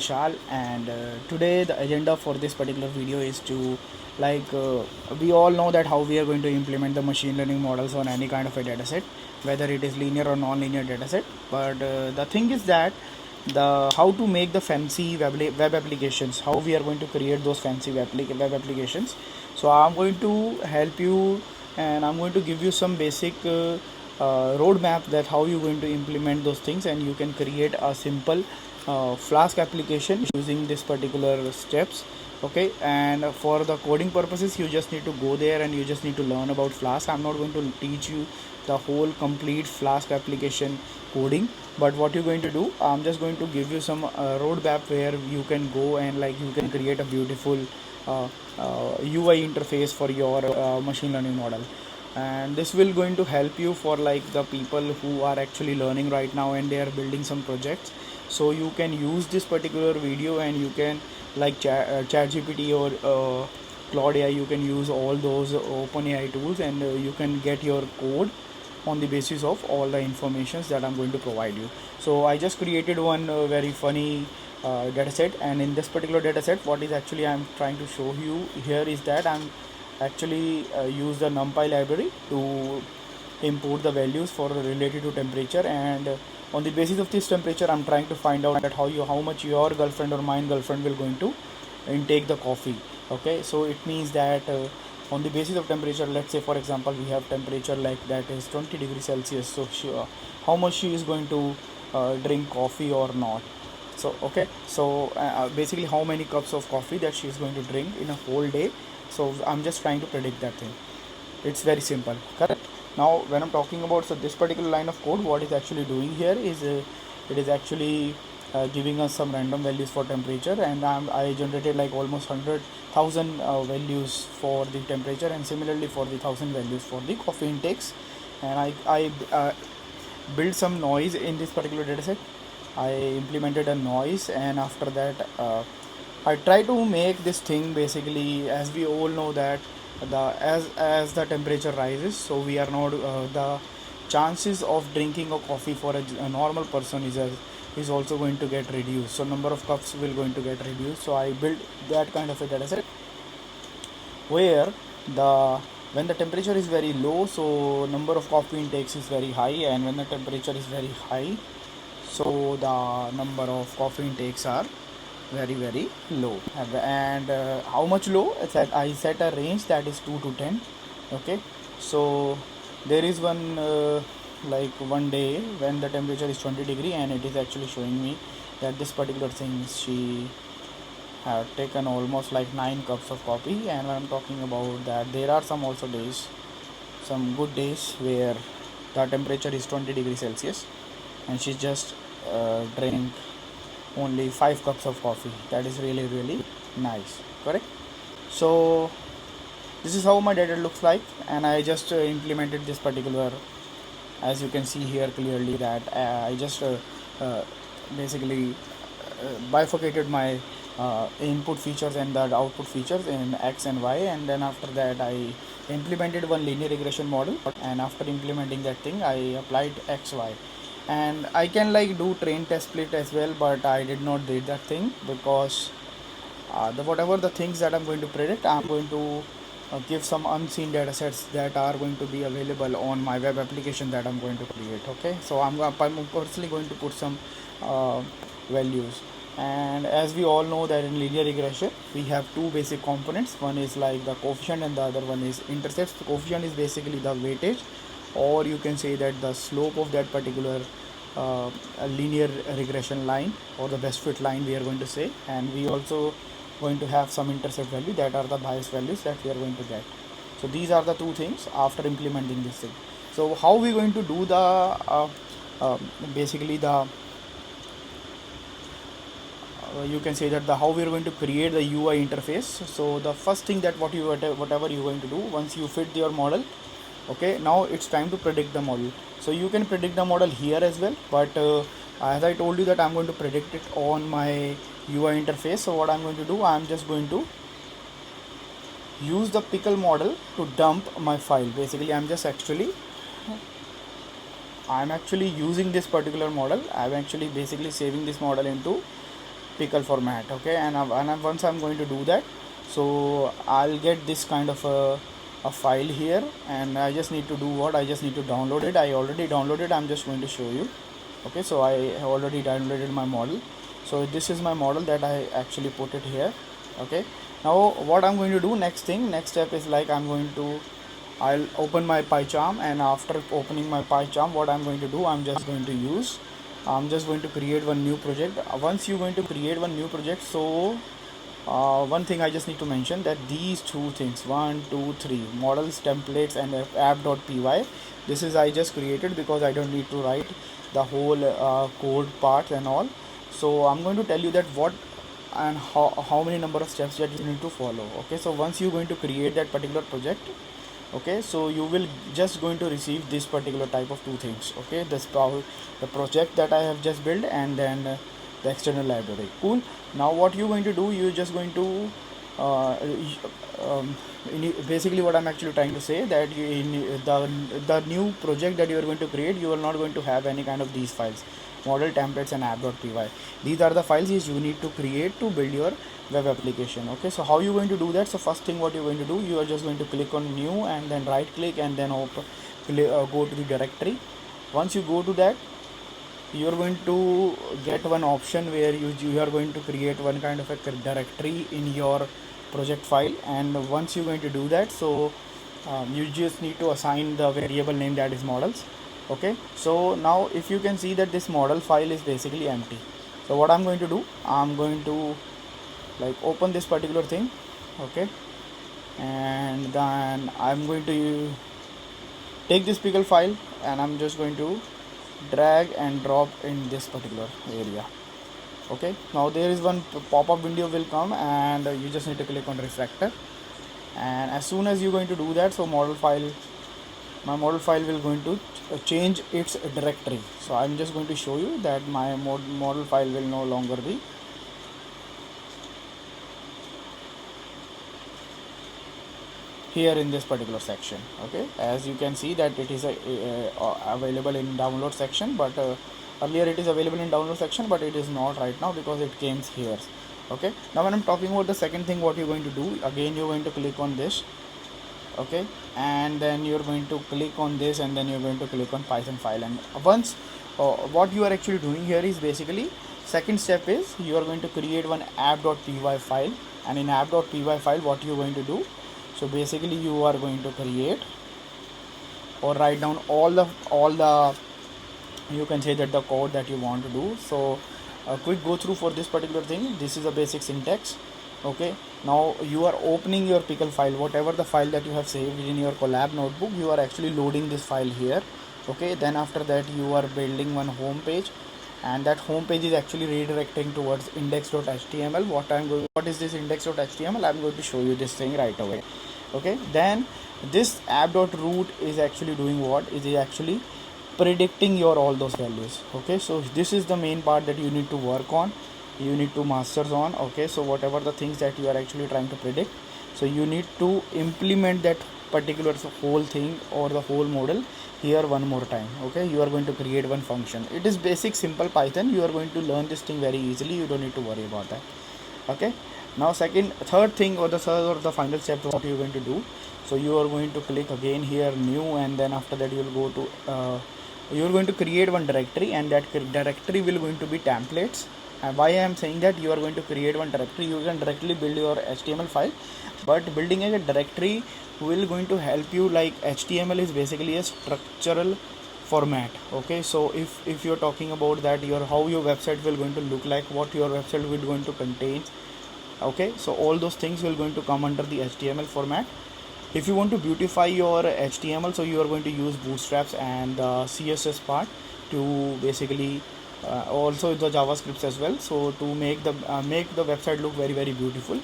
Vishal, and today the agenda for this particular video is to we all know that how we are going to implement the machine learning models on any kind of a dataset, whether it is linear or non-linear dataset. But the thing is that the how to make the fancy web applications, how we are going to create those fancy web applications. So I'm going to help you, and I'm going to give you some basic roadmap that how you're going to implement those things, and you can create a simple Flask application using this particular steps. Okay, and for the coding purposes you just need to go there and you just need to learn about Flask. I'm not going to teach you the whole complete Flask application coding, but what you're going to do, I'm just going to give you some roadmap where you can go and you can create a beautiful UI interface for your machine learning model. And this will going to help you for the people who are actually learning right now and they are building some projects. So you can use this particular video and you can chat gpt or Claude AI. You can use all those open AI tools, and you can get your code on the basis of all the informations that I'm going to provide you. So I just created one very funny dataset, and in this particular dataset what is actually I'm trying to show you here is that I'm actually use the NumPy library to import the values for related to temperature, and on the basis of this temperature I'm trying to find out that how much your girlfriend or mine girlfriend will going to intake the coffee. Okay, so it means that on the basis of temperature, let's say for example we have temperature like that is 20 degrees Celsius, so how much she is going to drink coffee or not. So okay, so basically how many cups of coffee that she is going to drink in a whole day. So I'm just trying to predict that thing. It's very simple, correct? Now when I'm talking about, so this particular line of code, what is actually doing here is it is actually giving us some random values for temperature, and I generated like almost 100,000 values for the temperature, and similarly for the 1,000 values for the coffee intakes. And I built some noise in this particular dataset. I implemented a noise, and after that I try to make this thing basically, as we all know that as the temperature rises, so we are not the chances of drinking a coffee for a normal person is also going to get reduced. So number of cups will going to get reduced. So I built that kind of a dataset where the when the temperature is very low, so number of coffee intakes is very high, and when the temperature is very high, so the number of coffee intakes are very low. And how much low? I set a range that is 2 to 10. Okay, so there is one one day when the temperature is 20 degree, and it is actually showing me that this particular thing, she have taken almost like 9 cups of coffee. And when I'm talking about that, there are some also days, some good days where the temperature is 20 degrees Celsius and she just drank only 5 cups of coffee. That is really nice, correct? So this is how my data looks like, and I just implemented this particular, as you can see here clearly, that I just uh, basically bifurcated my input features and the output features in X and Y, and then after that I implemented one linear regression model, and after implementing that thing I applied XY. And I can do train test split as well, but I did not did that thing because the whatever the things that I'm going to predict, I'm going to give some unseen data sets that are going to be available on my web application that I'm going to create. Okay, so I'm personally going to put some values. And as we all know that in linear regression we have two basic components. One is like the coefficient and the other one is intercepts. The coefficient is basically the weightage, or you can say that the slope of that particular linear regression line, or the best fit line we are going to say. And we also going to have some intercept value that are the bias values that we are going to get. So these are the two things after implementing this thing. So how we going to do the basically the you can say that the how we are going to create the UI interface. So the first thing that whatever you're going to do once you fit your model, okay, now it's time to predict the model. So you can predict the model here as well, but as I told you that I'm going to predict it on my UI interface. So what I'm going to do, I'm just going to use the pickle model to dump my file. Basically I'm actually using this particular model. I'm actually basically saving this model into pickle format. Okay, and once I'm going to do that, so I'll get this kind of a file here, and I just need to do what, I just need to download it. I already downloaded, I'm just going to show you. Okay, so I have already downloaded my model. So this is my model that I actually put it here. Okay, now what I'm going to do, next step is like I'll open my PyCharm, and after opening my PyCharm, what I'm going to do, I'm just going to create one new project. Once you're going to create one new project, so one thing I just need to mention, that these two things, 1 2 3 models, templates, and app.py, this is I just created because I don't need to write the whole code part and all. So I'm going to tell you that what and how many number of steps that you need to follow. Okay, so once you're going to create that particular project, okay, so you will just going to receive this particular type of two things. Okay, the project that I have just built, and then the external library. Cool. Now what you're going to do, you're just going to basically what I'm actually trying to say, that in the new project that you are going to create, you are not going to have any kind of these files, model, templates, and app.py. These are the files which you need to create to build your web application. Okay, so how you going to do that? So first thing what you're going to do, you are just going to click on new, and then right click, and then go to the directory. Once you go to that, you are going to get one option where you are going to create one kind of a directory in your project file. And once you're going to do that, so you just need to assign the variable name, that is models. Okay, so now if you can see that this model file is basically empty, so what I'm going to do, I'm going to like open this particular thing. Okay, and then I'm going to take this pickle file, and I'm just going to drag and drop in this particular area. Okay, now there is one pop-up window will come, and you just need to click on refactor. And as soon as you're going to do that, so my model file will going to change its directory. So I'm just going to show you that my model file will no longer be here in this particular section. Okay, as you can see that it is available in download section, but earlier it is available in download section, but it is not right now because it came here. Okay, now when I'm talking about the second thing, what you're going to do, again you're going to click on this. Okay, and then you're going to click on this, and then you're going to click on Python file. And once what you are actually doing here is basically, second step is you are going to create one app.py file. And in app.py file, what you're going to do, so basically you are going to create or write down all the you can say that the code that you want to do. So a quick go through for this particular thing, this is a basic syntax. Okay, now you are opening your pickle file, whatever the file that you have saved in your collab notebook, you are actually loading this file here. Okay, then after that you are building one home page, and that home page is actually redirecting towards index.html. What is this index.html? I'm going to show you this thing right away. Okay, then this app.root is actually doing what, is actually predicting your all those values. Okay, so this is the main part that you need to work on, you need to masters on. Okay, so whatever the things that you are actually trying to predict, so you need to implement that particular whole thing or the whole model here one more time. Okay, you are going to create one function. It is basic simple Python, you are going to learn this thing very easily, you don't need to worry about that. Okay, now third thing, or the final step, what you are going to do, so you are going to click again here new, and then after that you will go to you are going to create one directory, and that directory will going to be templates. And why I am saying that, you are going to create one directory, you can directly build your HTML file, but building a directory will going to help you, like HTML is basically a structural format. Okay, so if you're talking about that, how your website will going to look like, what your website will going to contain. Okay, so all those things will going to come under the HTML format. If you want to beautify your HTML, so you are going to use bootstraps and the CSS part to basically also the JavaScripts as well, so to make the website look very very beautiful.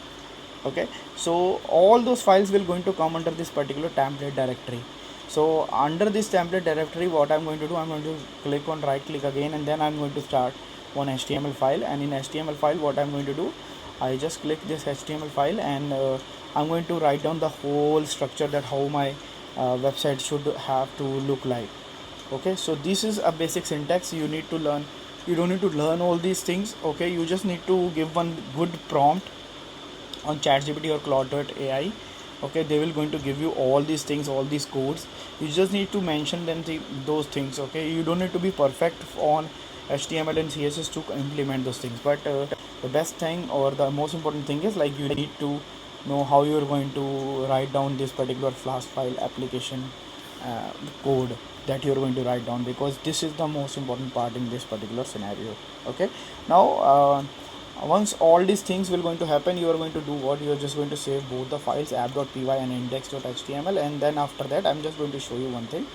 Okay, so all those files will going to come under this particular template directory. So under this template directory, what I'm going to do, I'm going to click on right click again, and then I'm going to start one HTML file. And in HTML file, what I'm going to do, I just click this HTML file, and I'm going to write down the whole structure, that how my website should have to look like. Okay, so this is a basic syntax, you need to learn You don't need to learn all these things. Okay, you just need to give one good prompt on ChatGPT or Claude.ai. Okay, they will going to give you all these things, all these codes. You just need to mention them, those things. Okay, you don't need to be perfect on HTML and CSS to implement those things, but the best thing or the most important thing is like you need to know how you're going to write down this particular Flash file application uh, code that you're going to write down, because this is the most important part in this particular scenario. Okay, now once all these things will going to happen, you are going to do what? You are just going to save both the files, app.py and index.html, and then after that I'm just going to show you one thing.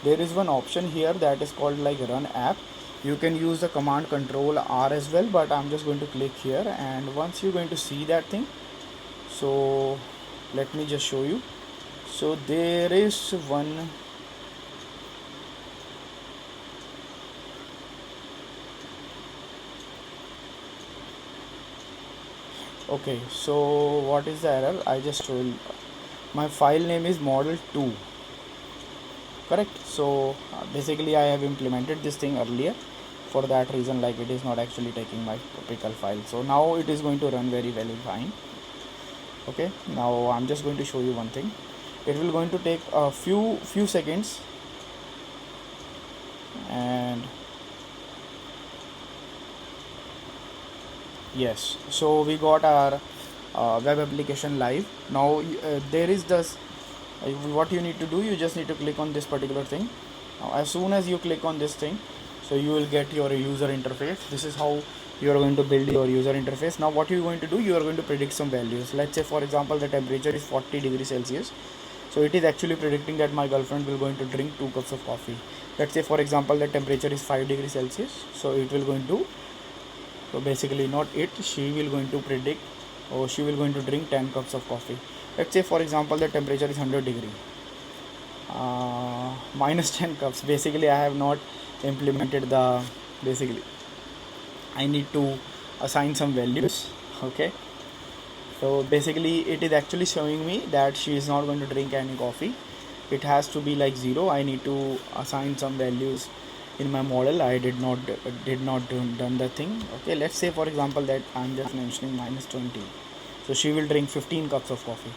There is one option here that is called like run app. You can use the command control R as well, but I'm just going to click here, and once you're going to see that thing, so let me just show you. So there is one, okay, so what is the error? I just told my file name is model 2, correct? So basically I have implemented this thing earlier, for that reason like it is not actually taking my typical file. So now it is going to run very fine. Okay, now I'm just going to show you one thing. It will going to take a few seconds, and yes, so we got our web application live. Now there is this, what you need to do, you just need to click on this particular thing. Now as soon as you click on this thing, so you will get your user interface. This is how you are going to build your user interface. Now what you are going to do, you are going to predict some values. Let's say for example the temperature is 40 degrees Celsius, so it is actually predicting that my girlfriend will going to drink 2 cups of coffee. Let's say for example the temperature is 5 degrees Celsius, so it will going to, so basically not it, she will going to predict, or she will going to drink 10 cups of coffee. Let's say for example the temperature is 100 degree, minus 10 cups. Basically I have not implemented the, basically I need to assign some values. Okay, so basically it is actually showing me that she is not going to drink any coffee. It has to be like 0. I need to assign some values in my model. I did not done the thing. Okay, let's say for example that I'm just mentioning minus 20, so she will drink 15 cups of coffee.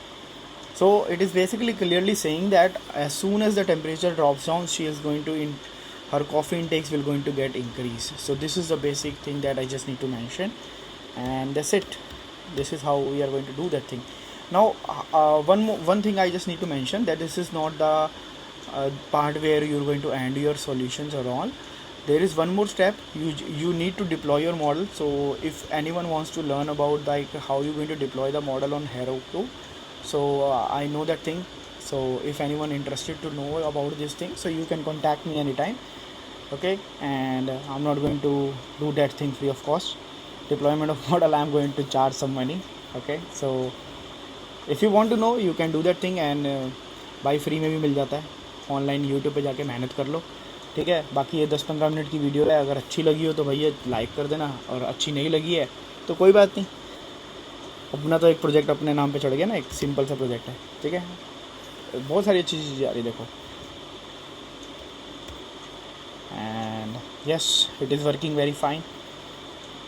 So it is basically clearly saying that as soon as the temperature drops down, she is going to her coffee intakes will going to get increased. So this is the basic thing that I just need to mention, and that's it. This is how we are going to do that thing. Now one thing I just need to mention, that this is not the part where you're going to end your solutions or all. There is one more step. You need to deploy your model. So if anyone wants to learn about like how you're going to deploy the model on Heroku, so I know that thing. So if anyone interested to know about this thing, so you can contact me anytime. Okay, and I'm not going to do that thing free of cost. Deployment of model, I'm going to charge some money. Okay, so if you want to know, you can do that thing, and by free में भी मिल जाता है. Online YouTube पे जाके मेहनत कर लो, ठीक है. बाकी ये 10-15 मिनट की वीडियो है. अगर अच्छी लगी हो तो भैया लाइक कर देना, और अच्छी नहीं लगी है तो कोई बात नहीं. अपना तो एक प्रोजेक्ट अपने नाम पे चढ़ गया ना, एक सिंपल सा प्रोजेक्ट है, ठीक है. बहुत सारी अच्छी चीज़ें आ रही देखो. And yes, it is working very fine,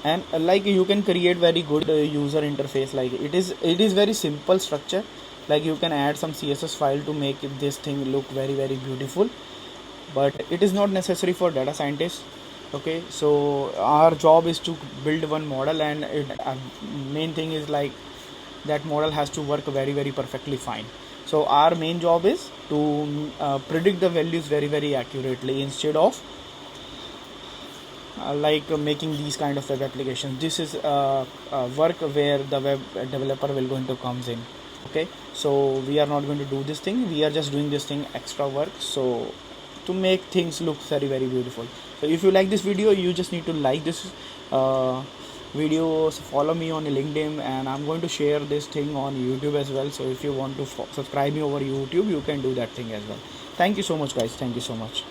and like you can create very good user interface. Like it is very simple structure. Like you can add some CSS file to make this thing look very beautiful, but it is not necessary for data scientists. Okay, so our job is to build one model, and main thing is like that model has to work very perfectly fine. So our main job is to predict the values very accurately, instead of like making these kind of web applications. This is work where the web developer will going to comes in. Okay, so we are not going to do this thing. We are just doing this thing extra work, so to make things look very beautiful. So if you like this video, you just need to like this video, follow me on LinkedIn, and I'm going to share this thing on YouTube as well. So if you want to subscribe me over YouTube, you can do that thing as well. Thank you so much guys, thank you so much.